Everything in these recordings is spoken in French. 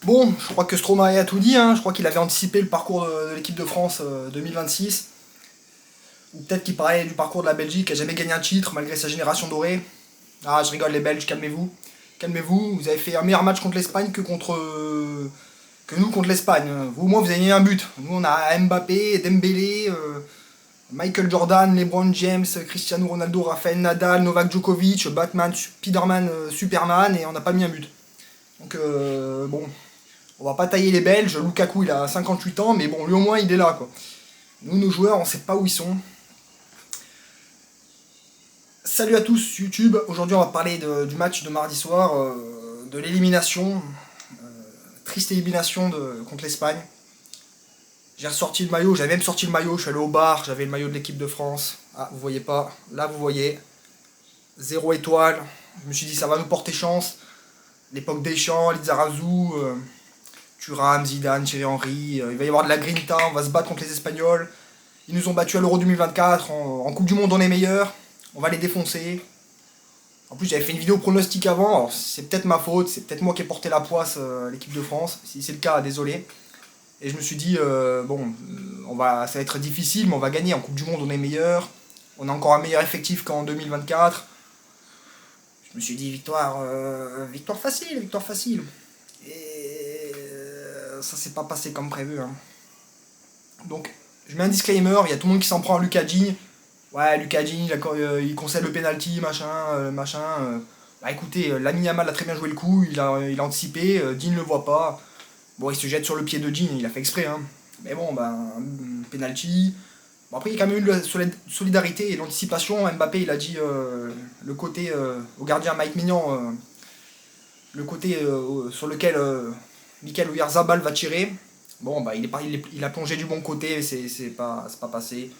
Bon, je crois que Stromae a tout dit, hein. Je crois qu'il avait anticipé le parcours de l'équipe de France 2026. Ou peut-être qu'il parlait du parcours de la Belgique, qui a jamais gagné un titre malgré sa génération dorée. Ah, je rigole les Belges, calmez-vous. Calmez-vous, vous avez fait un meilleur match contre l'Espagne que nous contre l'Espagne. Vous, au moins, vous avez mis un but. Nous, on a Mbappé, Dembélé, Michael Jordan, LeBron James, Cristiano Ronaldo, Rafael Nadal, Novak Djokovic, Batman, Spiderman, Superman, et on n'a pas mis un but. Donc, bon, on va pas tailler les Belges. Lukaku, il a 58 ans, mais bon, lui au moins, il est là, quoi. Nous, nos joueurs, on sait pas où ils sont. Salut à tous YouTube, aujourd'hui on va parler du match de mardi soir, de l'élimination, triste élimination contre l'Espagne. J'ai ressorti le maillot, j'avais même sorti le maillot, je suis allé au bar, j'avais le maillot de l'équipe de France. Ah, vous voyez pas, là vous voyez, 0 étoile, je me suis dit ça va nous porter chance. L'époque Deschamps, Lizarazu, Thuram, Zidane, Thierry Henry, il va y avoir de la grinta, on va se battre contre les Espagnols. Ils nous ont battus à l'Euro 2024, en Coupe du Monde on est meilleurs. On va les défoncer. En plus, j'avais fait une vidéo pronostic avant. Alors, c'est peut-être ma faute. C'est peut-être moi qui ai porté la poisse à l'équipe de France. Si c'est le cas, désolé. Et je me suis dit, bon, ça va être difficile, mais on va gagner. En Coupe du Monde, on est meilleur. On a encore un meilleur effectif qu'en 2024. Je me suis dit, victoire facile, victoire facile. Et ça s'est pas passé comme prévu. Hein. Donc, je mets un disclaimer. Il y a tout le monde qui s'en prend à Lucas Digne. Ouais, Lucas Digne, il concède le penalty, machin. Bah écoutez, Lamine Yamal a très bien joué le coup, il a anticipé, Digne ne le voit pas. Bon, il se jette sur le pied de Digne, il a fait exprès, hein. Mais bon, bah, penalty. Bon, après, il y a quand même eu de la solidarité et l'anticipation. Mbappé, il a dit le côté au gardien Mike Maignan, le côté sur lequel Michael Oyarzabal va tirer. Bon, bah, il a plongé du bon côté, c'est pas passé.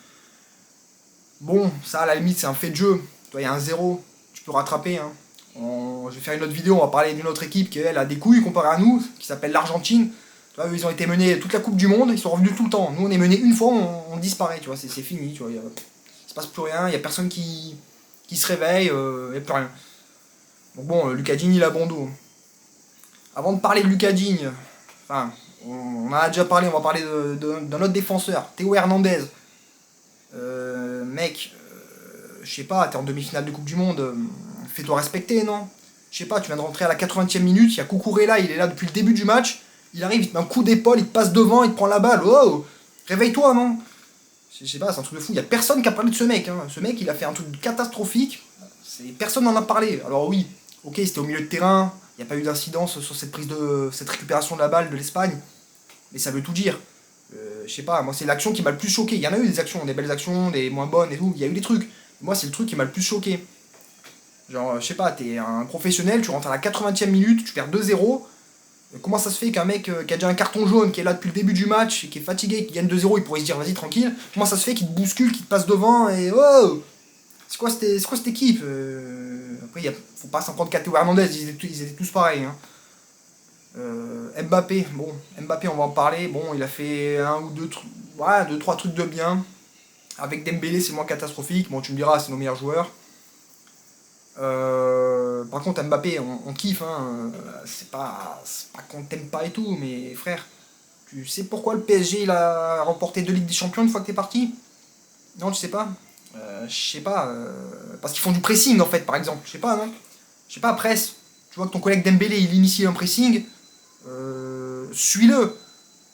Bon, ça à la limite c'est un fait de jeu. Toi, il y a un 0, tu peux rattraper. Hein. Je vais faire une autre vidéo, on va parler d'une autre équipe qui elle a des couilles comparée à nous, qui s'appelle l'Argentine. Tu vois, eux, ils ont été menés toute la Coupe du Monde, ils sont revenus tout le temps. Nous on est menés une fois, on disparaît, tu vois, c'est fini, tu vois. Il se passe plus rien, il n'y a personne qui se réveille, il n'y a plus rien. Donc bon, Lucas Digne il a bon dos. Avant de parler de Lucas Digne, enfin, on en a déjà parlé, on va parler d'un autre défenseur, Théo Hernandez. Mec, je sais pas, t'es en demi-finale de Coupe du Monde, fais-toi respecter, non? Je sais pas, tu viens de rentrer à la 80e minute, il y a Cucurella, il est là depuis le début du match, il arrive, il te met un coup d'épaule, il te passe devant, il te prend la balle, oh! Réveille-toi, non? Je sais pas, c'est un truc de fou, il y a personne qui a parlé de ce mec, hein. Ce mec, il a fait un truc catastrophique, personne n'en a parlé. Alors oui, ok, c'était au milieu de terrain, il n'y a pas eu d'incidence sur cette récupération de la balle de l'Espagne, mais ça veut tout dire. Je sais pas, moi c'est l'action qui m'a le plus choqué. Il y en a eu des actions, des belles actions, des moins bonnes et tout, il y a eu des trucs. Moi c'est le truc qui m'a le plus choqué. Genre, je sais pas, t'es un professionnel, tu rentres à la 80e minute, tu perds 2-0. Comment ça se fait qu'un mec qui a déjà un carton jaune, qui est là depuis le début du match, qui est fatigué, qui gagne 2-0, il pourrait se dire vas-y tranquille. Comment ça se fait qu'il te bouscule, qu'il te passe devant et oh! C'est quoi cette équipe Après, faut pas s'en prendre qu'à Théo Hernandez, ils étaient tous pareils. Hein. Mbappé, bon, Mbappé on va en parler, bon il a fait un ou deux trucs, ouais, deux, trois trucs de bien. Avec Dembélé c'est moins catastrophique, bon tu me diras c'est nos meilleurs joueurs. Par contre Mbappé on kiffe, hein. C'est pas qu'on t'aime pas et tout, mais frère, tu sais pourquoi le PSG il a remporté 2 Ligues des Champions une fois que t'es parti? Non tu sais pas? Je sais pas, parce qu'ils font du pressing en fait par exemple, je sais pas non? Je sais pas, presse, tu vois que ton collègue Dembélé il initie un pressing, suis-le.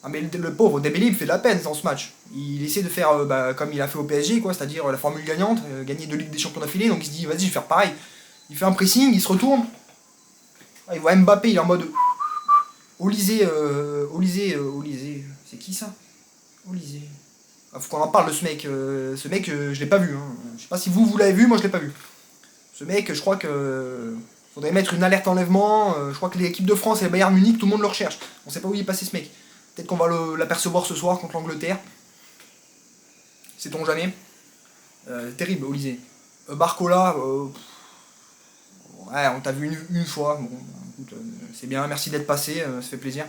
Ah mais le pauvre Dembélé il me fait de la peine dans ce match. Il essaie de faire comme il a fait au PSG, quoi, c'est-à-dire la formule gagnante, gagner 2 Ligues des Champions d'affilée, donc il se dit vas-y je vais faire pareil. Il fait un pressing, il se retourne. Ah, il voit Mbappé, il est en mode Olysée, c'est qui ça? Olysée. Ah, faut qu'on en parle de ce mec. Je l'ai pas vu. Hein. Je sais pas si vous l'avez vu, moi je l'ai pas vu. Ce mec, je crois que faudrait mettre une alerte enlèvement. Je crois que l'équipe de France et le Bayern Munich, tout le monde le recherche. On sait pas où il est passé ce mec. Peut-être qu'on va l'apercevoir ce soir contre l'Angleterre. Sait-on jamais. Terrible, Olysée. Barcola, ouais, on t'a vu une fois. Bon, écoute, c'est bien, merci d'être passé, ça fait plaisir.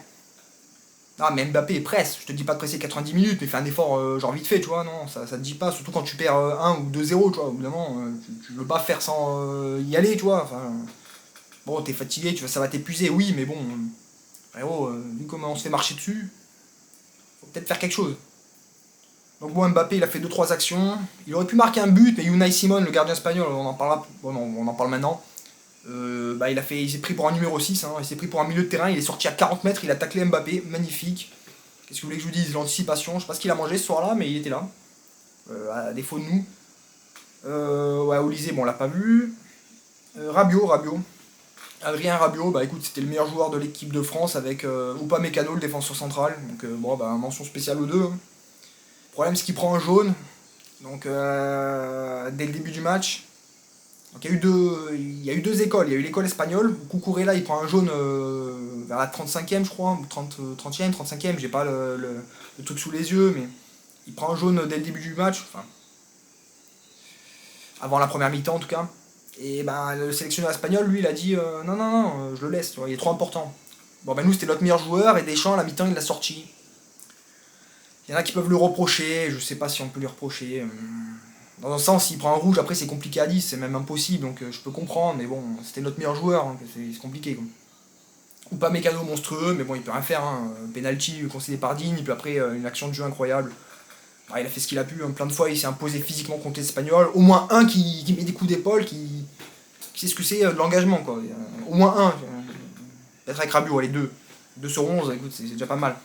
Non, mais Mbappé presse. Je te dis pas de presser 90 minutes, mais fais un effort genre vite fait, tu vois. Non, ça te dit pas, surtout quand tu perds 1 ou 2-0, tu vois. Évidemment, tu veux pas faire sans y aller, tu vois. Enfin, bon, t'es fatigué, ça va t'épuiser, oui, mais bon. Frérot, vu comment on se fait marcher dessus, faut peut-être faire quelque chose. Donc bon, Mbappé, il a fait deux trois actions. Il aurait pu marquer un but, mais Unai Simon, le gardien espagnol, on en parlera. Bon, non, on en parle maintenant. Bah, il s'est pris pour un numéro 6, hein, il s'est pris pour un milieu de terrain, il est sorti à 40 mètres, il a taclé Mbappé, magnifique. Qu'est-ce que vous voulez que je vous dise? L'anticipation, je sais pas ce qu'il a mangé ce soir-là, mais il était là. À défaut de nous. Ouais, Olysée, bon, on l'a pas vu. Rabiot. Adrien Rabiot, bah écoute, c'était le meilleur joueur de l'équipe de France avec Upamecano, le défenseur central. Donc bon, bah mention spéciale aux deux, hein. Le problème, c'est qu'il prend un jaune. Donc dès le début du match. Donc il y a eu deux écoles. Il y a eu l'école espagnole, où Cucurella il prend un jaune vers la 35e, je crois, ou 30e, 35e, j'ai pas le truc sous les yeux, mais il prend un jaune dès le début du match, enfin, avant la première mi-temps en tout cas. Et ben, le sélectionneur espagnol, lui, il a dit non, non, non, je le laisse, tu vois, il est trop important. Bon, ben nous, c'était notre meilleur joueur, et Deschamps, à la mi-temps, il l'a sorti. Il y en a qui peuvent le reprocher, je sais pas si on peut lui reprocher. Dans un sens, s'il prend un rouge, après, c'est compliqué à 10, c'est même impossible, donc je peux comprendre, mais bon, c'était notre meilleur joueur, hein, c'est compliqué, quoi. Ou pas mécano monstrueux, mais bon, il peut rien faire, hein. Penalty concédé par Digne, puis après, une action de jeu incroyable. Ah, il a fait ce qu'il a pu, hein. Plein de fois il s'est imposé physiquement contre les Espagnols. Au moins un qui met des coups d'épaule, qui sait ce que c'est de l'engagement, quoi. Au moins un. Peut-être avec Rabiot, les deux. 2 sur 11, écoute, c'est déjà pas mal.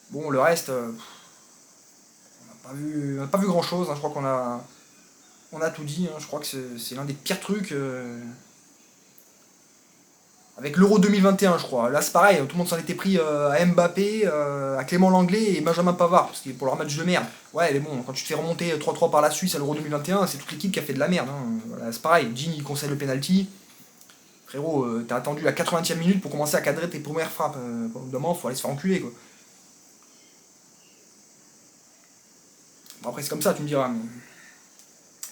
Bon, le reste, on n'a pas vu grand-chose, hein. Je crois on a tout dit, hein. Je crois que c'est l'un des pires trucs. Avec l'Euro 2021, je crois. Là, c'est pareil, tout le monde s'en était pris à Mbappé, à Clément Langlais et Benjamin Pavard, parce que pour leur match de merde. Ouais, mais bon, quand tu te fais remonter 3-3 par la Suisse à l'Euro 2021, c'est toute l'équipe qui a fait de la merde, hein. Voilà, c'est pareil, Gini il concède le penalty. Frérot, t'as attendu la 80e minute pour commencer à cadrer tes premières frappes. Au bout d'un moment, faut aller se faire enculer, quoi. Bon, après, c'est comme ça, tu me diras.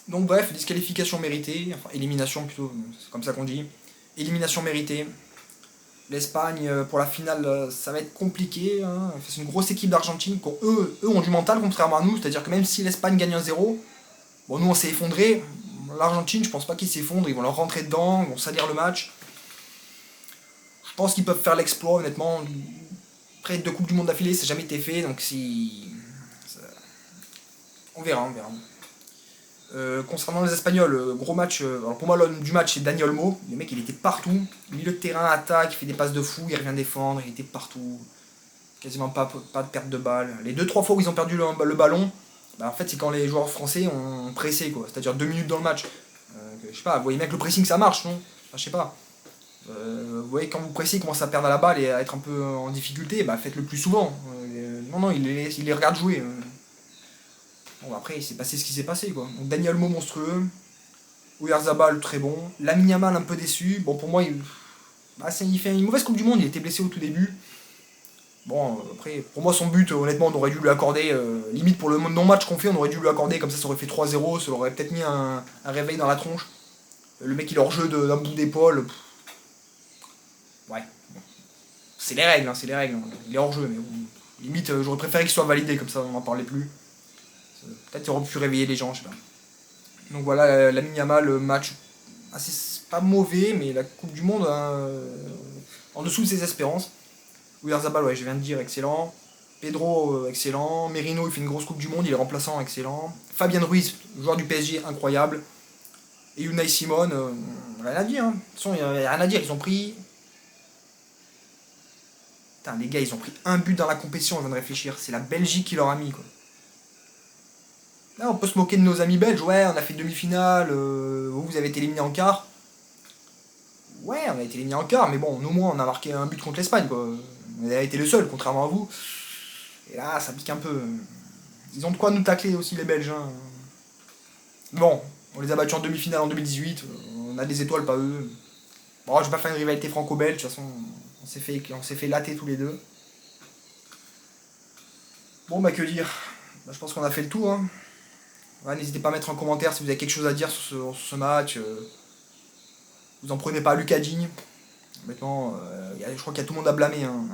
Donc, bref, disqualification méritée, enfin, élimination plutôt, c'est comme ça qu'on dit. Élimination méritée. L'Espagne, pour la finale, ça va être compliqué, hein. C'est une grosse équipe d'Argentine. Eux ont du mental, contrairement à nous. C'est-à-dire que même si l'Espagne gagne 1-0, bon, nous on s'est effondré. L'Argentine, je pense pas qu'ils s'effondrent. Ils vont leur rentrer dedans, ils vont salir le match. Je pense qu'ils peuvent faire l'exploit, honnêtement. Après 2 Coupes du Monde d'affilée, ça n'a jamais été fait. Donc si. On verra, on verra. Concernant les Espagnols, gros match. Alors pour moi, l'homme du match, c'est Dani Olmo. Le mec, il était partout. Milieu de terrain, attaque, il fait des passes de fou, il revient défendre, il était partout. Quasiment pas de perte de balle. Les 2-3 fois où ils ont perdu le ballon, bah en fait, c'est quand les joueurs français ont pressé, quoi. C'est-à-dire 2 minutes dans le match. Je sais pas, vous voyez bien que le pressing ça marche, non? Enfin, je sais pas. Vous voyez, quand vous pressez, il commence à perdre la balle et à être un peu en difficulté, bah faites-le plus souvent. Non, non, il les regarde jouer. Bon, après, il s'est passé ce qui s'est passé, quoi. Donc, Daniel Mo monstrueux. Oyarzabal très bon. Lamine Yamal un peu déçu. Bon, pour moi, il fait une mauvaise Coupe du Monde. Il était blessé au tout début. Bon, après, pour moi, son but, honnêtement, on aurait dû lui accorder. Limite pour le non-match qu'on fait, on aurait dû lui accorder. Comme ça aurait fait 3-0. Ça aurait peut-être mis un réveil dans la tronche. Le mec, il est hors jeu d'un bout d'épaule. Ouais. Bon. C'est les règles, hein, c'est les règles. Il est hors jeu, mais bon. Limite, j'aurais préféré qu'il soit validé. Comme ça, on n'en parlait plus. Peut-être qu'il aurait pu réveiller les gens, je sais pas. Donc voilà, Lamine Yamal, le match assez pas mauvais, mais la Coupe du Monde, hein, en dessous de ses espérances. Oyarzabal, ouais, je viens de dire, excellent. Pedro, excellent. Merino, il fait une grosse Coupe du Monde, il est remplaçant, excellent. Fabien Ruiz, joueur du PSG, incroyable. Et Unai Simon, rien à dire, hein. De toute façon, il n'y a rien à dire, ils ont pris. Putain, les gars, ils ont pris un but dans la compétition, je viens de réfléchir. C'est la Belgique qui leur a mis, quoi. Là, on peut se moquer de nos amis belges, ouais, on a fait demi-finale, vous avez été éliminé en quart. Ouais, on a été éliminé en quart, mais bon, au moins on a marqué un but contre l'Espagne, quoi. On a été le seul, contrairement à vous. Et là, ça pique un peu. Ils ont de quoi nous tacler aussi, les Belges, hein. Bon, on les a battus en demi-finale en 2018, on a des étoiles, pas eux. Bon, je vais pas faire une rivalité franco-belge, de toute façon, on s'est fait latter tous les deux. Bon, bah, que dire? Bah, je pense qu'on a fait le tour, hein. Ouais, n'hésitez pas à mettre en commentaire si vous avez quelque chose à dire sur ce match. Vous en prenez pas à Lucas Digne. Honnêtement, je crois qu'il y a tout le monde à blâmer, hein.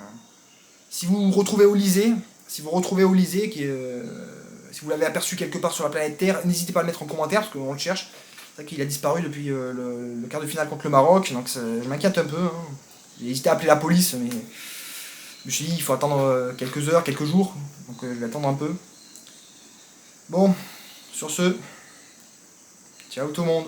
Si vous retrouvez Olysée, si vous l'avez aperçu quelque part sur la planète Terre, n'hésitez pas à le mettre en commentaire parce qu'on le cherche. C'est vrai qu'il a disparu depuis le quart de finale contre le Maroc, donc je m'inquiète un peu, hein. J'ai hésité à appeler la police, mais je me suis dit il faut attendre quelques heures, quelques jours, donc je vais attendre un peu. Bon, sur ce, ciao tout le monde.